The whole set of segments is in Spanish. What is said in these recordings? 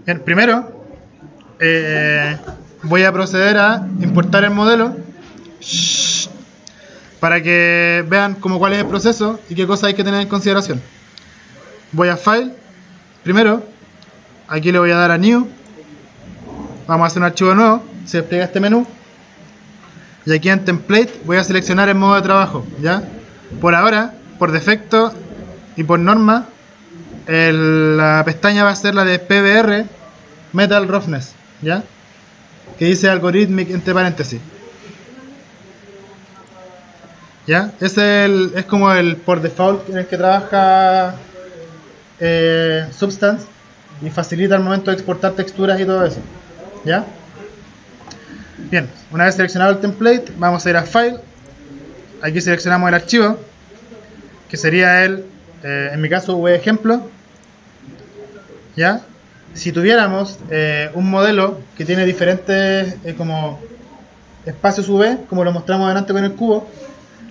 Bien, primero voy a proceder a importar el modelo para que vean como cuál es el proceso y qué cosas hay que tener en consideración. Voy a File, primero, aquí le voy a dar a New, vamos a hacer un archivo nuevo, se despliega este menú, y aquí en Template voy a seleccionar el modo de trabajo, ¿ya? Por ahora, por defecto y por norma, la pestaña va a ser la de PBR Metal Roughness, ¿ya? Que dice Algorithmic entre paréntesis. ¿Ya? Es como el por default en el que trabaja Substance y facilita el momento de exportar texturas y todo eso. ¿Ya? Bien, una vez seleccionado el template, vamos a ir a File. Aquí seleccionamos el archivo, que sería en mi caso, ejemplo. ¿Ya? Si tuviéramos un modelo que tiene diferentes como espacios UV, como lo mostramos adelante con el cubo,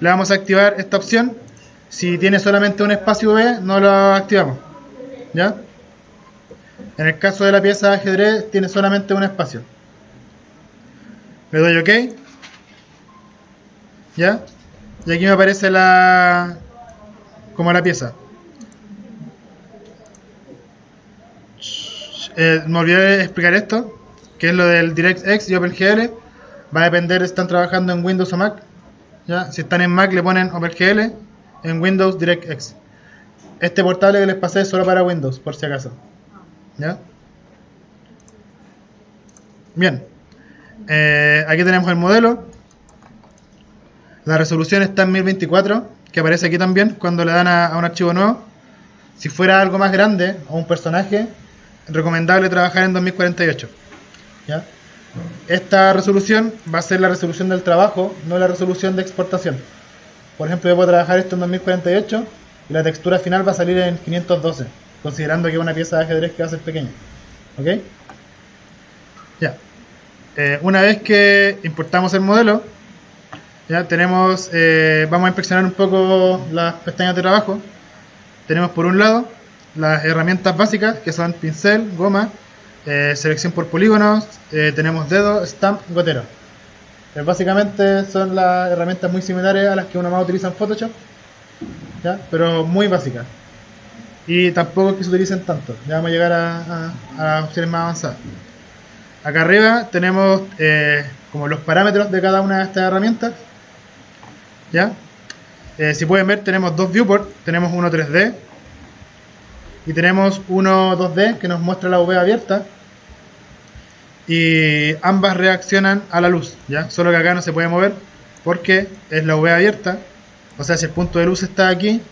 le vamos a activar esta opción. Si tiene solamente un espacio UV, no lo activamos. ¿Ya? En el caso de la pieza de ajedrez, tiene solamente un espacio. Le doy OK. ¿Ya? Y aquí me aparece como la pieza. Me olvidé de explicar esto, que es lo del DirectX y OpenGL. Va a depender si están trabajando en Windows o Mac. ¿Ya? Si están en Mac le ponen OpenGL, en Windows DirectX. Este portable que les pasé es solo para Windows, por si acaso. ¿Ya? Bien. Aquí tenemos el modelo. La resolución está en 1024, que aparece aquí también cuando le dan a un archivo nuevo. Si fuera algo más grande, o un personaje, recomendable trabajar en 2048. ¿Ya? Esta resolución va a ser la resolución del trabajo, no la resolución de exportación. Por ejemplo, yo puedo trabajar esto en 2048 y la textura final va a salir en 512, considerando que es una pieza de ajedrez que va a ser pequeña. ¿Ok? Ya. Una vez que importamos el modelo, ya tenemos, vamos a inspeccionar un poco las pestañas de trabajo. Tenemos por un lado las herramientas básicas, que son pincel, goma, selección por polígonos, tenemos dedo, stamp, gotero. Básicamente son las herramientas muy similares a las que uno más utiliza en Photoshop, ¿ya? Pero muy básicas. Y tampoco es que se utilicen tanto. Ya vamos a llegar a opciones más avanzadas. Acá arriba tenemos como los parámetros de cada una de estas herramientas. ¿Ya? Si pueden ver, tenemos dos viewports. Tenemos uno 3D y tenemos uno 2D que nos muestra la UV abierta. Y ambas reaccionan a la luz, ¿ya? Solo que acá no se puede mover porque es la UV abierta. O sea, si el punto de luz está aquí,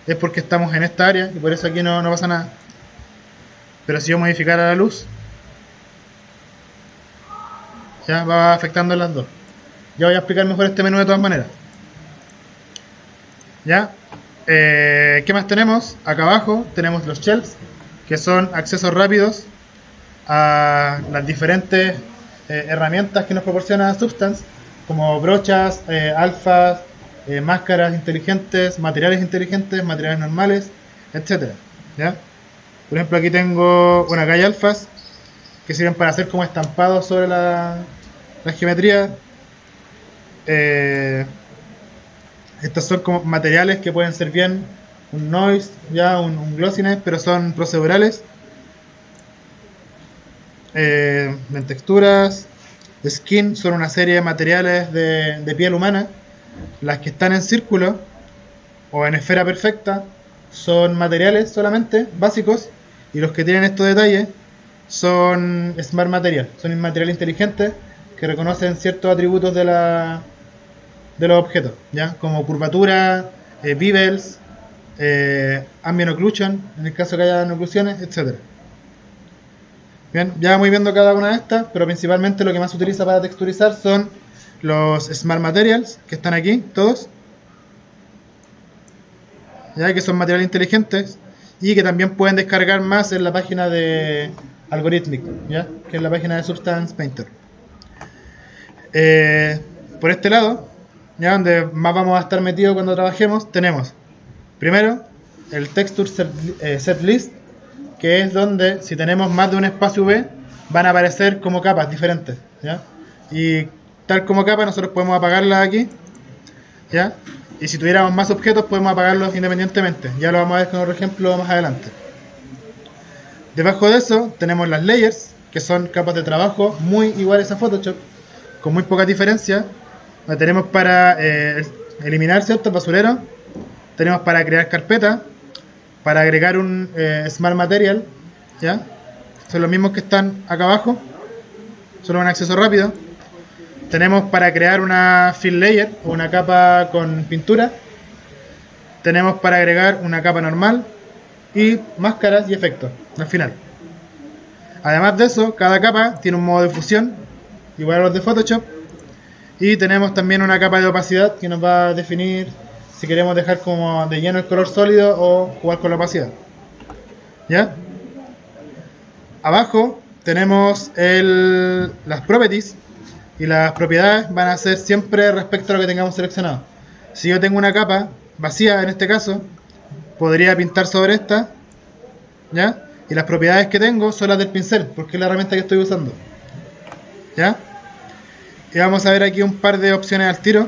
es porque estamos en esta área y por eso aquí no pasa nada. Pero si yo modificara la luz, ya va afectando las dos. Ya voy a explicar mejor este menú de todas maneras. ¿Ya? ¿Qué más tenemos? Acá abajo tenemos los shelves, que son accesos rápidos a las diferentes herramientas que nos proporciona Substance, como brochas, alfas, máscaras inteligentes, materiales normales, etc. ¿Ya? Por ejemplo, aquí tengo, bueno, acá hay alfas que sirven para hacer como estampados sobre la geometría. Estos son como materiales que pueden ser bien un noise, ya un glossiness, pero son procedurales. En texturas, skin son una serie de materiales de piel humana. Las que están en círculo o en esfera perfecta son materiales solamente básicos, y los que tienen estos detalles son smart material, son materiales inteligentes que reconocen ciertos atributos de los objetos, ¿ya? Como curvatura, bevels, ambient occlusion, en el caso que haya oclusiones, etc. Bien, ya vamos viendo cada una de estas, pero principalmente lo que más se utiliza para texturizar son los Smart Materials, que están aquí, todos. Ya que son materiales inteligentes y que también pueden descargar más en la página de Algorithmic, ¿ya? Que es la página de Substance Painter. Por este lado, ya donde más vamos a estar metidos cuando trabajemos, tenemos primero el Texture Set List, que es donde si tenemos más de un espacio V van a aparecer como capas diferentes, ¿ya? Y tal como capa nosotros podemos apagarlas aquí, ¿ya? Y si tuviéramos más objetos podemos apagarlos independientemente. Ya lo vamos a ver con otro ejemplo más adelante. Debajo de eso tenemos las layers, que son capas de trabajo muy iguales a Photoshop, con muy poca diferencia. La tenemos para eliminar ciertos basureros, tenemos para crear carpetas, para agregar un Smart Material, ¿ya? Son los mismos que están acá abajo, solo un acceso rápido. Tenemos para crear una fill layer o una capa con pintura. Tenemos para agregar una capa normal y máscaras y efectos al final. Además de eso, cada capa tiene un modo de fusión igual a los de Photoshop. Y tenemos también una capa de opacidad que nos va a definir si queremos dejar como de lleno el color sólido o jugar con la opacidad. ¿Ya? Abajo tenemos las properties. Y las propiedades van a ser siempre respecto a lo que tengamos seleccionado. Si yo tengo una capa vacía, en este caso, podría pintar sobre esta, ¿ya? Y las propiedades que tengo son las del pincel, porque es la herramienta que estoy usando, ¿ya? Y vamos a ver aquí un par de opciones al tiro,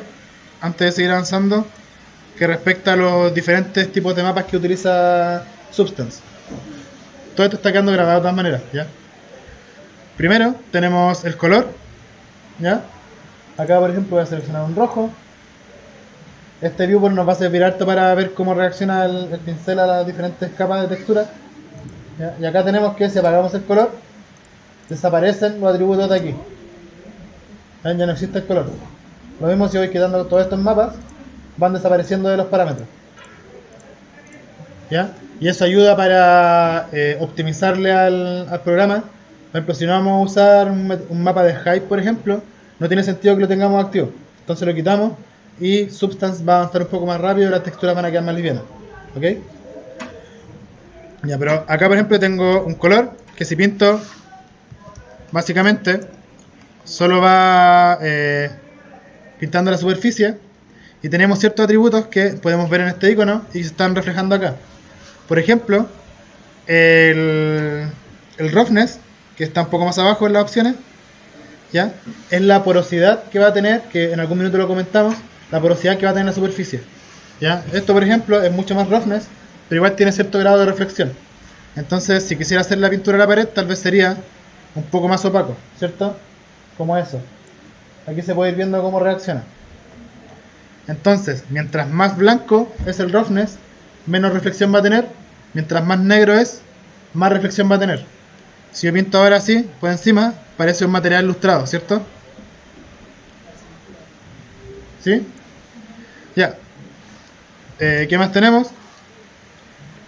antes de seguir avanzando, que respecta a los diferentes tipos de mapas que utiliza Substance. Todo esto está quedando grabado de todas maneras, ¿ya? Primero tenemos el color, ¿ya? Acá por ejemplo voy a seleccionar un rojo. Este viewport nos va a servir harto para ver cómo reacciona el pincel a las diferentes capas de textura, ¿ya? Y acá tenemos que si apagamos el color desaparecen los atributos de aquí, ¿ya? Ya no existe el color. Lo mismo si voy quitando todos estos mapas, van desapareciendo de los parámetros, ¿ya? Y eso ayuda para optimizarle al programa. Por ejemplo, si no vamos a usar un mapa de height, por ejemplo, no tiene sentido que lo tengamos activo. Entonces lo quitamos y Substance va a avanzar un poco más rápido y las texturas van a quedar más livianas. ¿Ok? Ya, pero acá por ejemplo tengo un color que si pinto, básicamente, solo va pintando la superficie. Y tenemos ciertos atributos que podemos ver en este icono y se están reflejando acá. Por ejemplo, el roughness, que está un poco más abajo en las opciones, ¿ya? Es la porosidad que va a tener, que en algún minuto lo comentamos, la porosidad que va a tener la superficie, ¿ya? Esto por ejemplo es mucho más roughness, pero igual tiene cierto grado de reflexión. Entonces si quisiera hacer la pintura a la pared, tal vez sería un poco más opaco, ¿cierto? Como eso. Aquí se puede ir viendo cómo reacciona. Entonces, mientras más blanco es el roughness, menos reflexión va a tener. Mientras más negro es, más reflexión va a tener. Si yo pinto ahora así, por encima, parece un material ilustrado, ¿cierto? ¿Sí? Ya. ¿Qué más tenemos?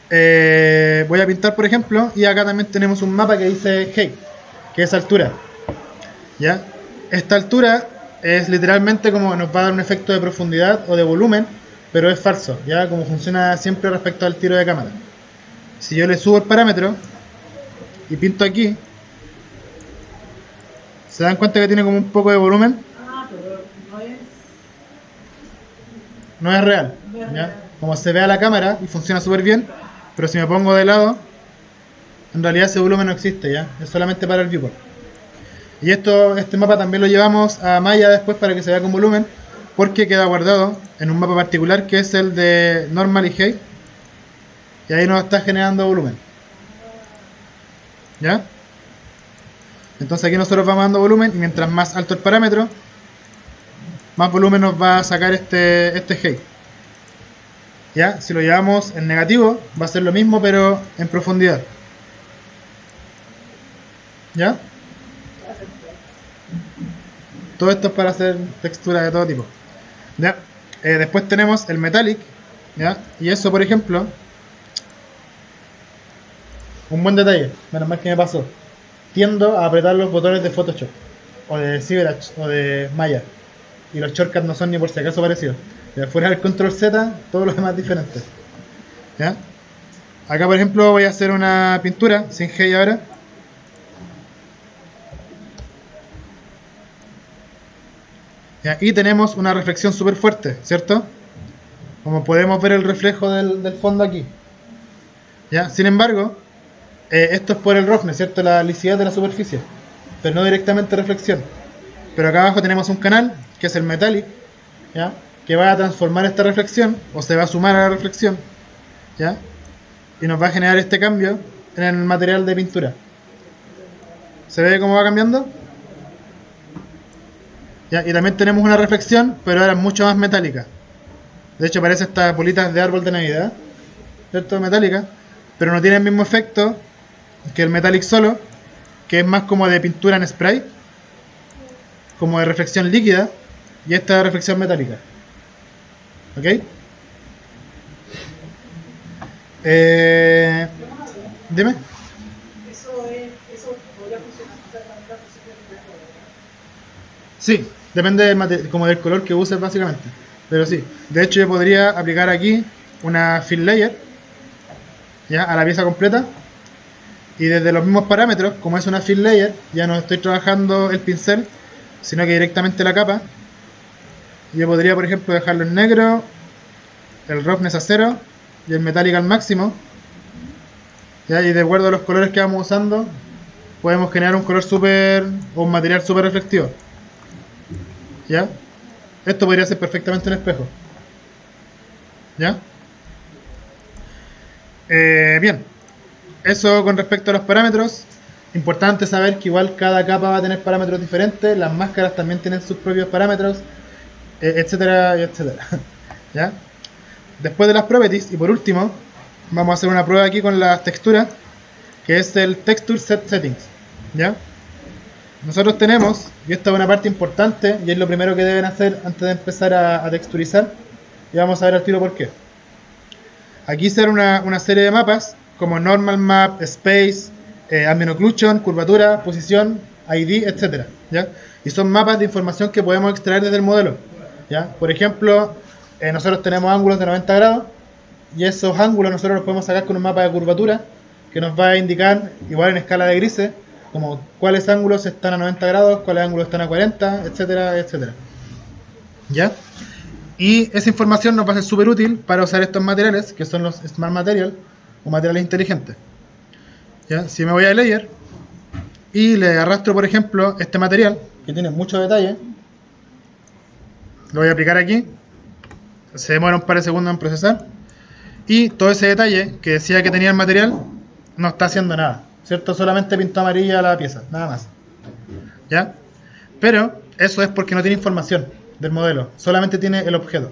Voy a pintar, por ejemplo, y acá también tenemos un mapa que dice height, que es altura. ¿Ya? Esta altura es literalmente como nos va a dar un efecto de profundidad o de volumen, pero es falso, ¿ya? Como funciona siempre respecto al tiro de cámara. Si yo le subo el parámetro y pinto aquí, ¿se dan cuenta que tiene como un poco de volumen? Pero No es real, ¿ya? Como se ve a la cámara y funciona súper bien, pero si me pongo de lado, en realidad ese volumen no existe, ¿ya? Es solamente para el viewport. Y este mapa también lo llevamos a Maya después para que se vea con volumen, porque queda guardado en un mapa particular que es el de Normal y Height, y ahí nos está generando volumen, ¿ya? Entonces aquí nosotros vamos dando volumen y mientras más alto el parámetro, más volumen nos va a sacar este height. ¿Ya? Si lo llevamos en negativo, va a ser lo mismo pero en profundidad. ¿Ya? Todo esto es para hacer textura de todo tipo. ¿Ya? Después tenemos el metallic, ¿ya? Y eso, por ejemplo, un buen detalle, menos mal que me pasó. Tiendo a apretar los botones de Photoshop, o de ZBrush, o de Maya. Y los shortcuts no son ni por si acaso parecidos. Fuera del control Z, todos los demás diferentes. ¿Ya? Acá por ejemplo voy a hacer una pintura sin height ahora. ¿Ya? Y tenemos una reflexión súper fuerte, ¿cierto? Como podemos ver el reflejo del fondo aquí. ¿Ya? Sin embargo, Esto es por el roughness, ¿cierto? La lisidez de la superficie, pero no directamente reflexión. Pero acá abajo tenemos un canal, que es el metallic, ¿ya? Que va a transformar esta reflexión, o se va a sumar a la reflexión, ¿ya? Y nos va a generar este cambio en el material de pintura. ¿Se ve cómo va cambiando? ¿Ya? Y también tenemos una reflexión, pero ahora mucho más metálica. De hecho parece estas bolitas de árbol de Navidad, ¿cierto? Metálica, pero no tiene el mismo efecto que el metallic solo, que es más como de pintura en spray, como de reflexión líquida, y esta es reflexión metálica. ¿Ok? Dime. Eso podría funcionar para la reflexión de color, ¿verdad? Sí, depende como del color que uses básicamente. Pero sí, de hecho yo podría aplicar aquí una fill layer, ya, a la pieza completa. Y desde los mismos parámetros, como es una fill layer, ya no estoy trabajando el pincel, sino que directamente la capa. Yo podría, por ejemplo, dejarlo en negro, el roughness a 0 y el metallic al máximo. ¿Ya? Y de acuerdo a los colores que vamos usando, podemos generar un color súper, o un material súper reflectivo. ¿Ya? Esto podría ser perfectamente un espejo. ¿Ya? Bien. Eso con respecto a los parámetros. Importante saber que igual cada capa va a tener parámetros diferentes. Las máscaras también tienen sus propios parámetros, etcétera, etcétera. ¿Ya? Después de las properties, y por último, vamos a hacer una prueba aquí con las texturas, que es el Texture Set Settings. ¿Ya? Nosotros tenemos, y esta es una parte importante, y es lo primero que deben hacer antes de empezar a texturizar, y vamos a ver al tiro por qué. Aquí será una serie de mapas, como Normal Map, Space, Ambient Occlusion, Curvatura, Posición, ID, etc. ¿Ya? Y son mapas de información que podemos extraer desde el modelo. ¿Ya? Por ejemplo, nosotros tenemos ángulos de 90 grados, y esos ángulos nosotros los podemos sacar con un mapa de curvatura, que nos va a indicar, igual en escala de grises, como cuáles ángulos están a 90 grados, cuáles ángulos están a 40, etcétera, etcétera. ¿Ya? Y esa información nos va a ser súper útil para usar estos materiales, que son los Smart Material, o materiales inteligentes. ¿Ya? Si me voy a Layer, y le arrastro, por ejemplo, este material, que tiene mucho detalle, lo voy a aplicar aquí, se demora un par de segundos en procesar, y todo ese detalle que decía que tenía el material, no está haciendo nada, ¿cierto? Solamente pintó amarilla la pieza, nada más. ¿Ya? Pero eso es porque no tiene información del modelo, solamente tiene el objeto.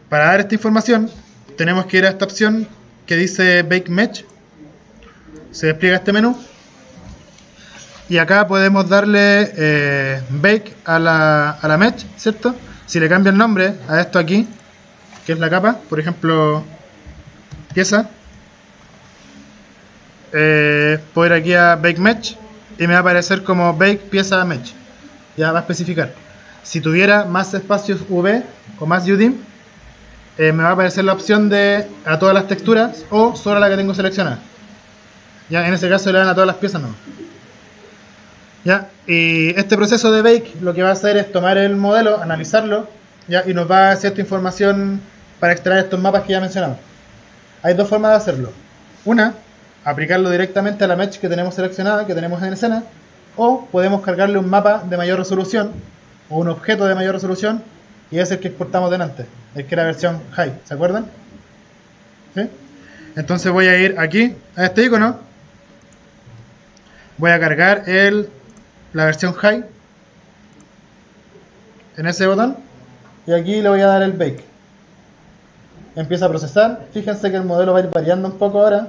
Para dar esta información, tenemos que ir a esta opción que dice Bake Mesh. Se despliega este menú. Y acá podemos darle Bake a la Mesh, ¿cierto? Si le cambio el nombre a esto aquí, que es la capa, por ejemplo, pieza, puedo ir aquí a Bake Mesh y me va a aparecer como Bake Pieza Mesh. Ya va a especificar. Si tuviera más espacios V o más UDIM, me va a aparecer la opción de a todas las texturas o solo a la que tengo seleccionada. Ya, en ese caso le dan a todas las piezas, no. Ya, y este proceso de Bake lo que va a hacer es tomar el modelo, analizarlo, ya, y nos va a dar cierta información para extraer estos mapas que ya mencionamos. Hay dos formas de hacerlo. Una, aplicarlo directamente a la mesh que tenemos seleccionada, que tenemos en escena, o podemos cargarle un mapa de mayor resolución o un objeto de mayor resolución, y es el que exportamos delante, el que era versión high, ¿se acuerdan? ¿Sí? Entonces voy a ir aquí a este icono, voy a cargar la versión high en ese botón, y aquí le voy a dar el bake. Empieza a procesar. Fíjense que el modelo va a ir variando un poco ahora,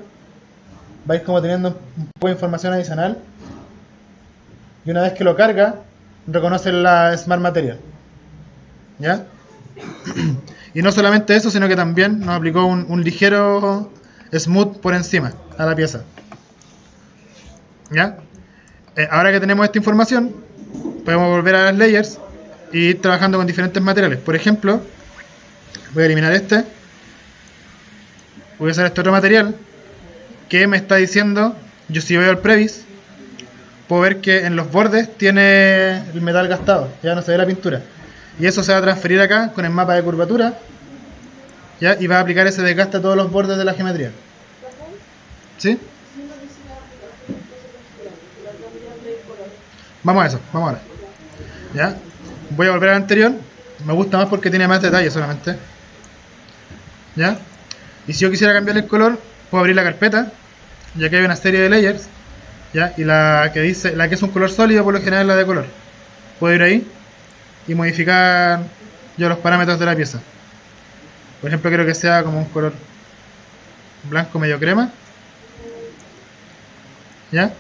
va a ir como teniendo un poco de información adicional, y una vez que lo carga reconoce la Smart Material. ¿Ya? Y no solamente eso, sino que también nos aplicó un ligero smooth por encima a la pieza. ¿Ya? Ahora que tenemos esta información, podemos volver a las layers y ir trabajando con diferentes materiales. Por ejemplo, voy a eliminar este, voy a usar este otro material que me está diciendo, yo si voy al previs, puedo ver que en los bordes tiene el metal gastado, ya no se ve la pintura. Y eso se va a transferir acá con el mapa de curvatura, ¿ya? Y va a aplicar ese desgaste a todos los bordes de la geometría. ¿Sí? Vamos a eso, vamos ahora. ¿Ya? Voy a volver al anterior. Me gusta más porque tiene más detalles solamente. ¿Ya? Y si yo quisiera cambiar el color, puedo abrir la carpeta, ya que hay una serie de layers. ¿Ya? Y la que es un color sólido, por lo general es la de color. Puedo ir ahí y modificar yo los parámetros de la pieza. Por ejemplo, quiero que sea como un color blanco medio crema. ¿Ya?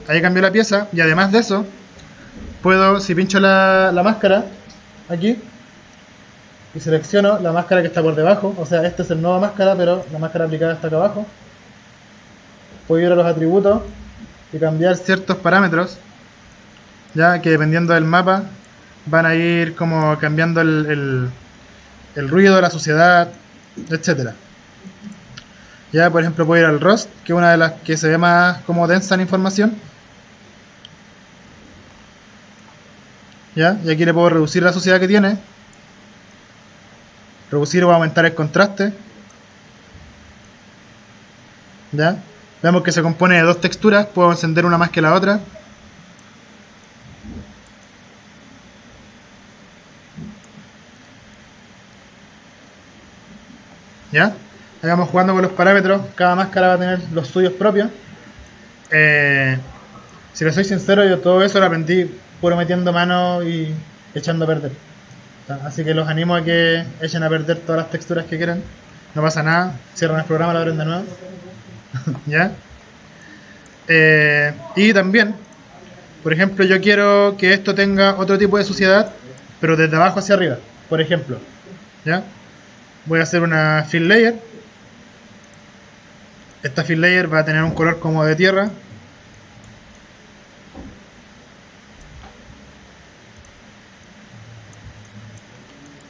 Ahí cambió la pieza. Y además de eso, puedo, si pincho la máscara aquí y selecciono la máscara que está por debajo, o sea, esta es el nueva máscara, pero la máscara aplicada está acá abajo, puedo ir a los atributos y cambiar ciertos parámetros, ya que dependiendo del mapa van a ir como cambiando el ruido, la suciedad, etcétera. Ya, por ejemplo, puedo ir al Rust, que es una de las que se ve más como densa en información. ¿Ya? Y aquí le puedo reducir la suciedad que tiene, reducir o aumentar el contraste. ¿Ya? Vemos que se compone de dos texturas, puedo encender una más que la otra. ¿Ya? Ahí vamos jugando con los parámetros, cada máscara va a tener los suyos propios. Si les soy sincero, yo todo eso lo aprendí puro metiendo mano y echando a perder. Así que los animo a que echen a perder todas las texturas que quieran. No pasa nada, cierran el programa, lo abren de nuevo. ¿Ya? Y también, por ejemplo, yo quiero que esto tenga otro tipo de suciedad, pero desde abajo hacia arriba. Por ejemplo, ¿ya? Voy a hacer una fill layer. Esta fill layer va a tener un color como de tierra.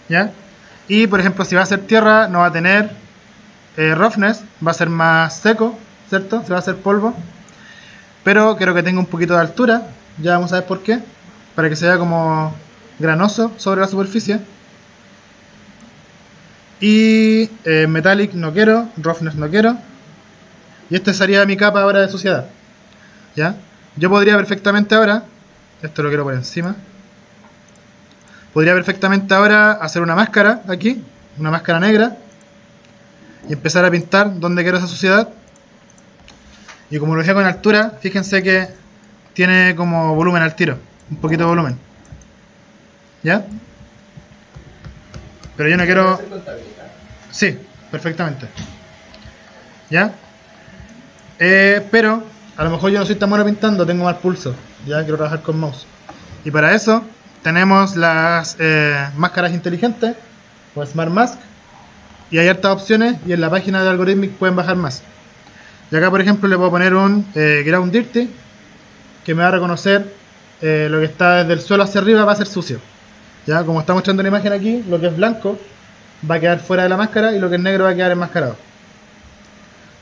¿Ya? Y por ejemplo, si va a ser tierra, no va a tener roughness, va a ser más seco, ¿cierto? Se va a hacer polvo. Pero quiero que tenga un poquito de altura, ya vamos a ver por qué. Para que se vea como granoso sobre la superficie. Y metallic no quiero, roughness no quiero. Y esta sería mi capa ahora de suciedad. ¿Ya? Yo podría perfectamente ahora, esto lo quiero por encima. Podría perfectamente ahora hacer una máscara aquí, una máscara negra, y empezar a pintar donde quiero esa suciedad. Y como lo dejé con altura, fíjense que tiene como volumen al tiro, un poquito de volumen. ¿Ya? Pero yo no quiero... Sí, perfectamente. ¿Ya? Pero a lo mejor yo no soy tan bueno pintando, tengo mal pulso. Ya quiero trabajar con mouse. Y para eso tenemos las máscaras inteligentes o Smart Mask. Y hay hartas opciones y en la página de Algorithmic pueden bajar más. Y acá por ejemplo le puedo poner un Ground Dirty, que me va a reconocer lo que está desde el suelo hacia arriba va a ser sucio. Ya, como está mostrando la imagen aquí, lo que es blanco va a quedar fuera de la máscara y lo que es negro va a quedar enmascarado.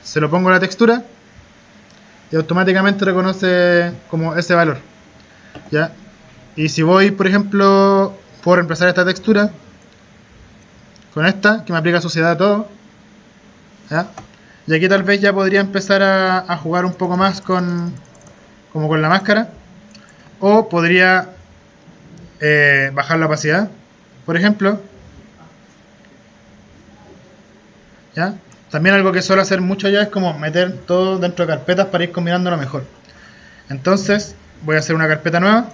Se lo pongo a la textura y automáticamente reconoce como ese valor. ¿Ya? Y si voy, por ejemplo, puedo reemplazar esta textura con esta, que me aplica suciedad a todo. ¿Ya? Y aquí tal vez ya podría empezar a jugar un poco más como con la máscara. O podría bajar la opacidad, por ejemplo. ¿Ya? También algo que suelo hacer mucho ya es como meter todo dentro de carpetas para ir combinándolo mejor. Entonces voy a hacer una carpeta nueva.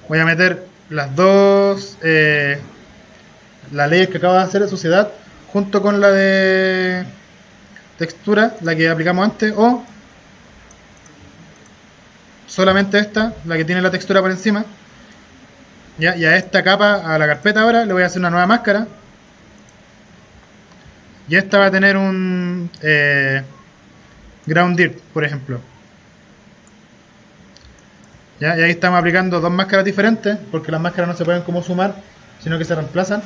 Voy a meter las dos la layer que acabo de hacer de suciedad junto con la de textura, la que aplicamos antes, o solamente esta, la que tiene la textura por encima. ¿Ya? Y a esta capa, a la carpeta ahora, le voy a hacer una nueva máscara. Y esta va a tener un Ground Dirt, por ejemplo. ¿Ya? Y ahí estamos aplicando dos máscaras diferentes, porque las máscaras no se pueden como sumar, sino que se reemplazan.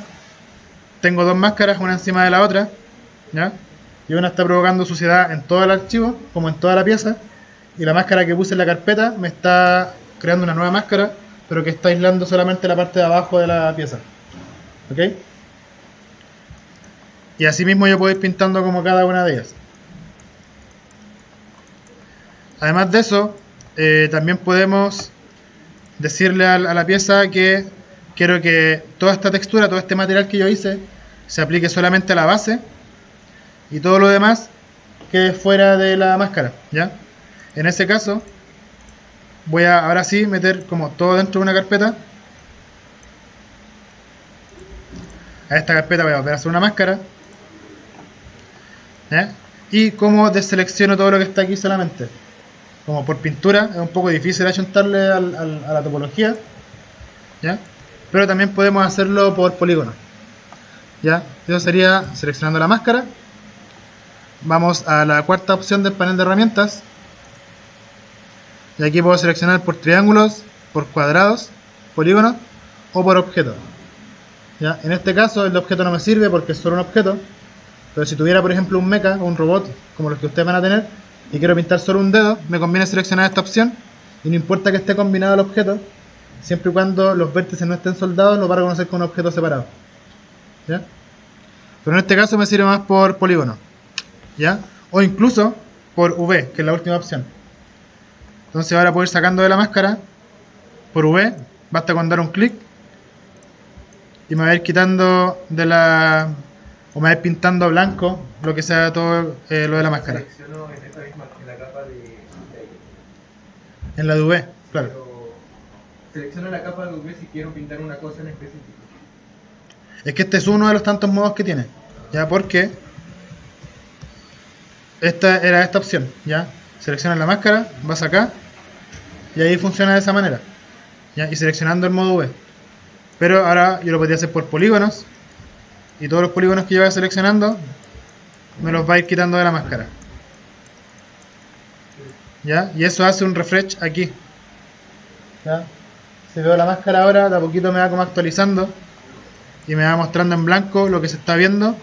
Tengo dos máscaras, una encima de la otra. ¿Ya? Y una está provocando suciedad en todo el archivo, como en toda la pieza. Y la máscara que puse en la carpeta me está creando una nueva máscara, pero que está aislando solamente la parte de abajo de la pieza. ¿Ok? Y así mismo yo puedo ir pintando como cada una de ellas. Además de eso, también podemos decirle a la pieza que quiero que toda esta textura, todo este material que yo hice, se aplique solamente a la base y todo lo demás quede fuera de la máscara, ¿ya? En ese caso, voy a ahora sí meter como todo dentro de una carpeta. A esta carpeta voy a volver a hacer una máscara, ¿ya? Y como deselecciono todo lo que está aquí solamente. Como por pintura, es un poco difícil achuntarle a la topología, ¿ya? Pero también podemos hacerlo por polígono, ¿ya? Eso sería seleccionando la máscara. Vamos a la cuarta opción del panel de herramientas. Y aquí puedo seleccionar por triángulos, por cuadrados, polígonos o por objetos. ¿Ya? En este caso el objeto no me sirve porque es solo un objeto. Pero si tuviera por ejemplo un mecha o un robot como los que ustedes van a tener y quiero pintar solo un dedo, me conviene seleccionar esta opción. Y no importa que esté combinado el objeto, siempre y cuando los vértices no estén soldados, lo va a reconocer como un objeto separado. ¿Ya? Pero en este caso me sirve más por polígono, ¿ya? O incluso por V, que es la última opción. Entonces ahora puedo ir sacando de la máscara por V, basta con dar un clic y me va a ir quitando de la... o me va a ir pintando blanco lo que sea todo lo de la máscara. Selecciono en esta misma, en la capa de En la de V, claro. pero selecciono la capa de UV si quiero pintar una cosa en específico. Es que este es uno de los tantos modos que tiene, ¿ya? Porque esta era esta opción, ¿ya? Seleccionas la máscara, vas acá y ahí funciona de esa manera, ¿ya? Y seleccionando el modo V. Pero ahora yo lo podría hacer por polígonos y todos los polígonos que yo vaya seleccionando me los va a ir quitando de la máscara, ¿ya? Y eso hace un refresh aquí, ¿ya? Si veo la máscara ahora, de a poquito me va como actualizando y me va mostrando en blanco lo que se está viendo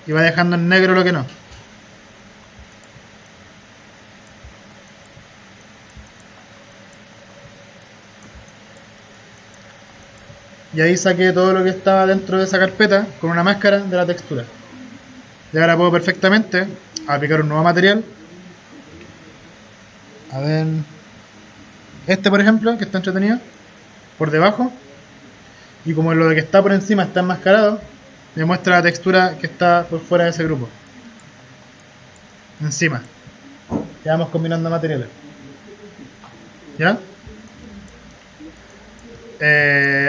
y va dejando en negro lo que no. Y ahí saqué todo lo que estaba dentro de esa carpeta con una máscara de la textura. Y ahora puedo perfectamente aplicar un nuevo material. A ver, este por ejemplo, que está entretenido, por debajo. Y como lo de que está por encima está enmascarado, me muestra la textura que está por fuera de ese grupo. Encima. Ya vamos combinando materiales. ¿Ya?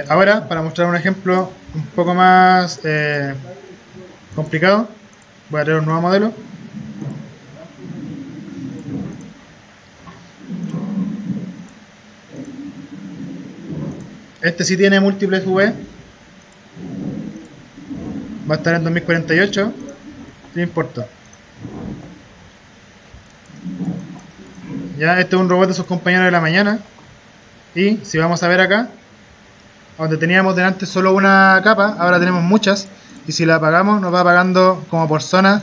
Ahora, para mostrar un ejemplo un poco más complicado, voy a traer un nuevo modelo. Este sí tiene múltiples V. Va a estar en 2048. No importa. Ya, este es un robot de sus compañeros de la mañana. Y si vamos a ver acá, donde teníamos delante solo una capa, ahora tenemos muchas. Y si la apagamos, nos va apagando como por zona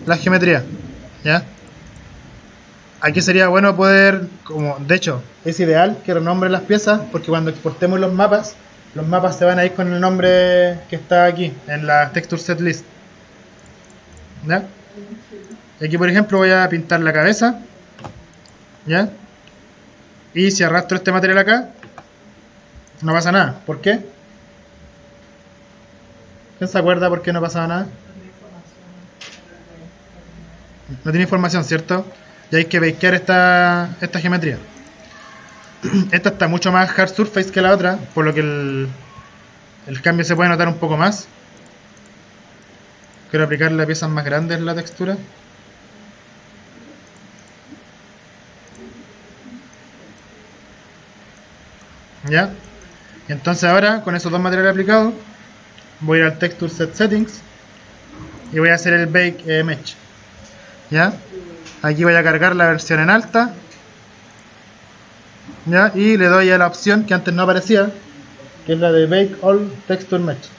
la geometría. ¿Ya? Aquí sería bueno poder, como de hecho, es ideal que renombren las piezas, porque cuando exportemos los mapas se van a ir con el nombre que está aquí, en la texture set list. ¿Ya? Aquí por ejemplo voy a pintar la cabeza, ¿ya? Y si arrastro este material acá, no pasa nada. ¿Por qué? ¿Quién se acuerda por qué no pasaba nada? No tiene información, ¿cierto? Y hay que bakear esta geometría. Esta está mucho más hard surface que la otra, por lo que el cambio se puede notar un poco más. Quiero aplicarle a piezas más grandes la textura. ¿Ya? Entonces ahora, con esos dos materiales aplicados, voy a ir al Texture Set Settings y voy a hacer el Bake Mesh. ¿Ya? Aquí voy a cargar la versión en alta. ¿Ya? Y le doy a la opción que antes no aparecía, que es la de Bake All Texture Mesh.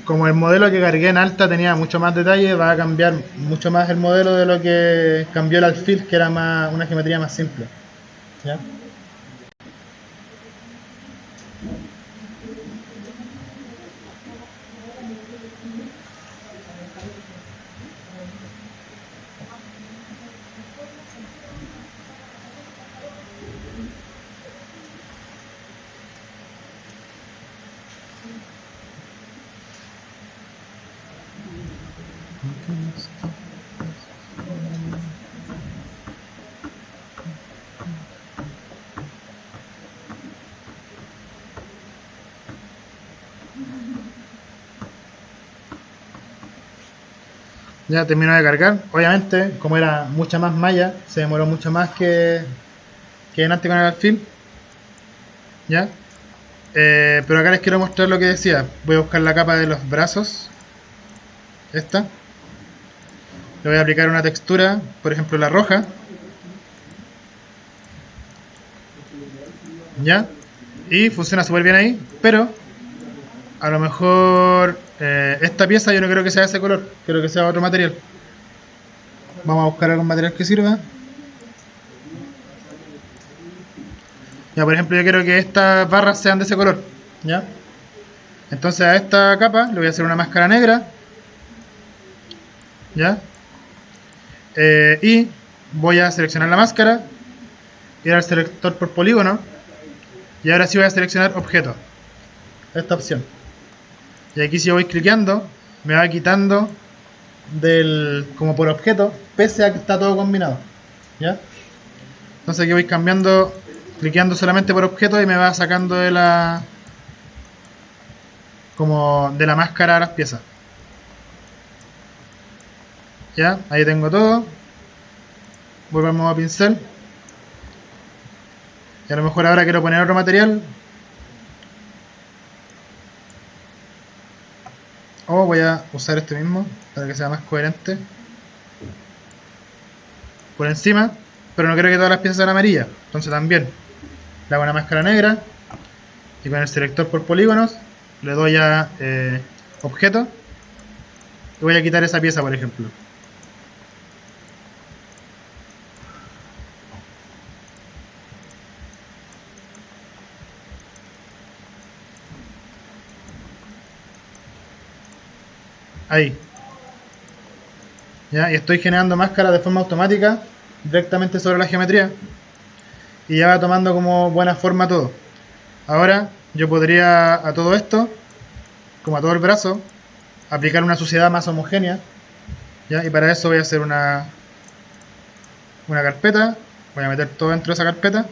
Como el modelo que cargué en alta tenía mucho más detalle, va a cambiar mucho más el modelo de lo que cambió el alfil, que era más una geometría más simple. ¿Ya? Ya terminó de cargar. Obviamente, como era mucha más malla, se demoró mucho más que en antes con el alfil. ¿Ya? Pero acá les quiero mostrar lo que decía. Voy a buscar la capa de los brazos. Esta. Le voy a aplicar una textura, por ejemplo la roja. ¿Ya? Y funciona súper bien ahí, pero a lo mejor esta pieza yo no quiero que sea de ese color, quiero que sea otro material. Vamos a buscar algún material que sirva. Ya, por ejemplo, yo quiero que estas barras sean de ese color. ¿Ya? Entonces a esta capa le voy a hacer una máscara negra. ¿Ya? Y voy a seleccionar la máscara, ir al selector por polígono, y ahora sí voy a seleccionar objeto, esta opción. Y aquí si yo voy cliqueando, me va quitando como por objeto, pese a que está todo combinado. ¿Ya? Entonces aquí voy cambiando, cliqueando solamente por objeto, y me va sacando de la máscara a las piezas. Ya, ahí tengo todo. Vuelvo al modo pincel. Y a lo mejor ahora quiero poner otro material. O voy a usar este mismo para que sea más coherente. Por encima, pero no quiero que todas las piezas sean amarillas. Entonces también le hago una máscara negra. Y con el selector por polígonos le doy a objeto. Y voy a quitar esa pieza, por ejemplo. Ahí. ¿Ya? Y estoy generando máscaras de forma automática directamente sobre la geometría. Y ya va tomando como buena forma todo. Ahora yo podría a todo esto, como a todo el brazo, aplicar una suciedad más homogénea. ¿Ya? Y para eso voy a hacer una carpeta. Voy a meter todo dentro de esa carpeta.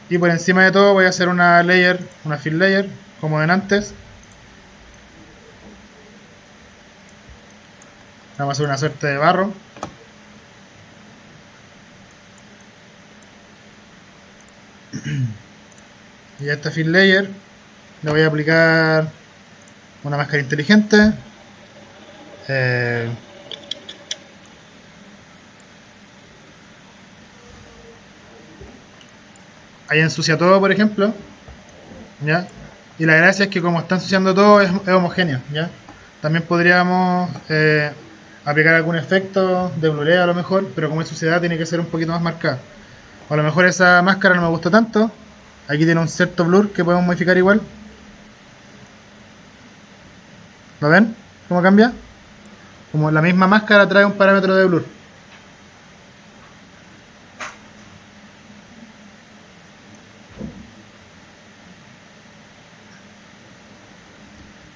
Y por encima de todo voy a hacer una layer, una fill layer, como en antes. Vamos a hacer una suerte de barro. Y a esta fill layer le voy a aplicar una máscara inteligente. Ahí ensucia todo, por ejemplo. ¿Ya? Y la gracia es que como está ensuciando todo es homogéneo. ¿Ya? También podríamos aplicar algún efecto de blureo a lo mejor, pero como es suciedad tiene que ser un poquito más marcada. O a lo mejor esa máscara no me gustó tanto. Aquí tiene un cierto blur que podemos modificar igual. ¿Lo ven? ¿Cómo cambia? Como la misma máscara trae un parámetro de blur.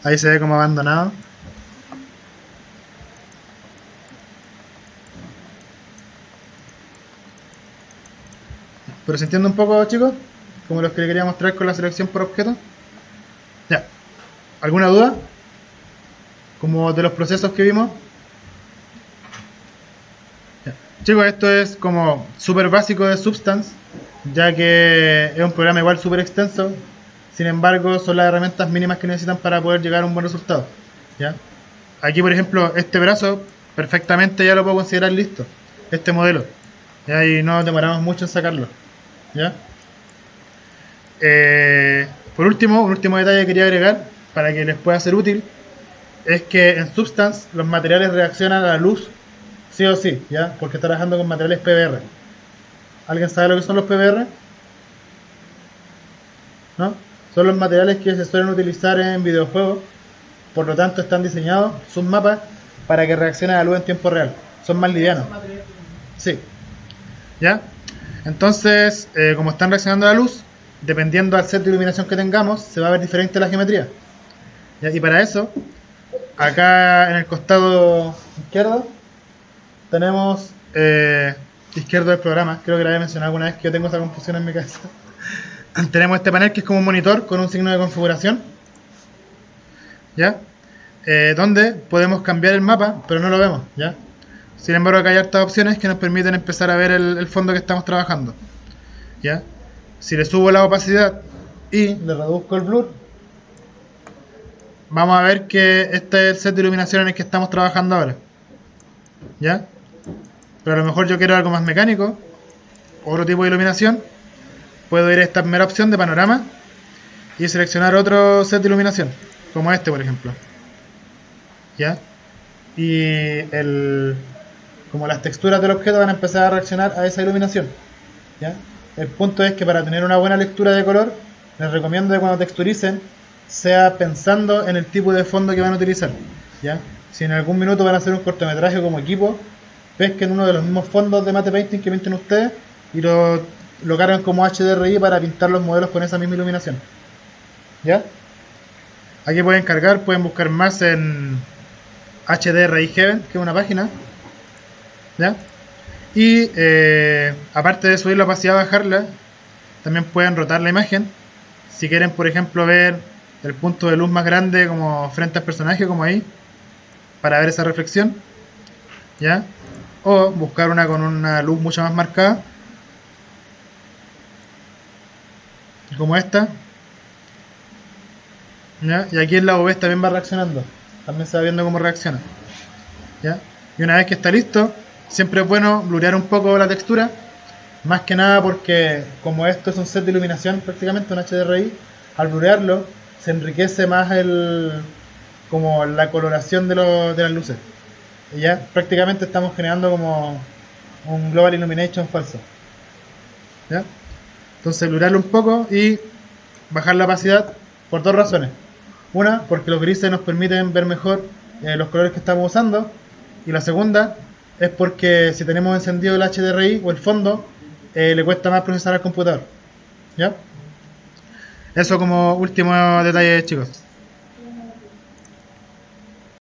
Ahí se ve como abandonado. Pero se entiende un poco, chicos, como los que les quería mostrar con la selección por objeto. Ya. ¿Alguna duda? Como de los procesos que vimos. Ya. Chicos, esto es como súper básico de Substance, ya que es un programa igual súper extenso. Sin embargo, son las herramientas mínimas que necesitan para poder llegar a un buen resultado. ¿Ya? Aquí, por ejemplo, este brazo perfectamente ya lo puedo considerar listo. Este modelo. ¿Ya? Y no demoramos mucho en sacarlo. ¿Ya? Por último, un último detalle que quería agregar para que les pueda ser útil es que en Substance los materiales reaccionan a la luz sí o sí, ¿ya? Porque está trabajando con materiales PBR. ¿Alguien sabe lo que son los PBR? ¿No? Son los materiales que se suelen utilizar en videojuegos, por lo tanto están diseñados sus mapas para que reaccionen a la luz en tiempo real. Son más livianos. Sí. ¿Ya? Entonces, como están reaccionando a la luz, dependiendo del set de iluminación que tengamos, se va a ver diferente la geometría. ¿Ya? Y para eso, acá en el costado izquierdo, tenemos izquierdo del programa, creo que lo había mencionado alguna vez que yo tengo esa confusión en mi cabeza. Tenemos este panel que es como un monitor con un signo de configuración, ¿ya? Donde podemos cambiar el mapa, pero no lo vemos, ¿ya? Sin embargo, acá hay hartas opciones que nos permiten empezar a ver el fondo que estamos trabajando, ¿ya? Si le subo la opacidad y le reduzco el blur, vamos a ver que este es el set de iluminación en el que estamos trabajando ahora, ¿ya? Pero a lo mejor yo quiero algo más mecánico, otro tipo de iluminación. Puedo ir a esta primera opción de panorama y seleccionar otro set de iluminación, como este por ejemplo, ¿ya? Y como las texturas del objeto van a empezar a reaccionar a esa iluminación, ¿ya? El punto es que para tener una buena lectura de color, les recomiendo que cuando texturicen sea pensando en el tipo de fondo que van a utilizar, ¿ya? Si en algún minuto van a hacer un cortometraje como equipo, pesquen uno de los mismos fondos de Mate Painting que pinten ustedes y lo cargan como HDRI para pintar los modelos con esa misma iluminación, ¿ya? Aquí pueden cargar, pueden buscar más en HDRI Heaven, que es una página, ¿ya? Y aparte de subir la opacidad, bajarla, también pueden rotar la imagen. Si quieren, por ejemplo, ver el punto de luz más grande como frente al personaje, como ahí, para ver esa reflexión, ¿ya? O buscar una con una luz mucho más marcada, como esta, ¿ya? Y aquí en la OBS también va reaccionando, también se va viendo cómo reacciona, ¿ya? Y una vez que está listo, siempre es bueno blurear un poco la textura, más que nada porque como esto es un set de iluminación prácticamente, un HDRI, al blurearlo se enriquece más como la coloración de las luces, y ya prácticamente estamos generando como un Global Illumination falso, ¿ya? Entonces blurearlo un poco y bajar la opacidad por dos razones. Una, porque los grises nos permiten ver mejor los colores que estamos usando. Y la segunda es porque si tenemos encendido el HDRI o el fondo, le cuesta más procesar al computador, ¿ya? Eso como último detalle, chicos.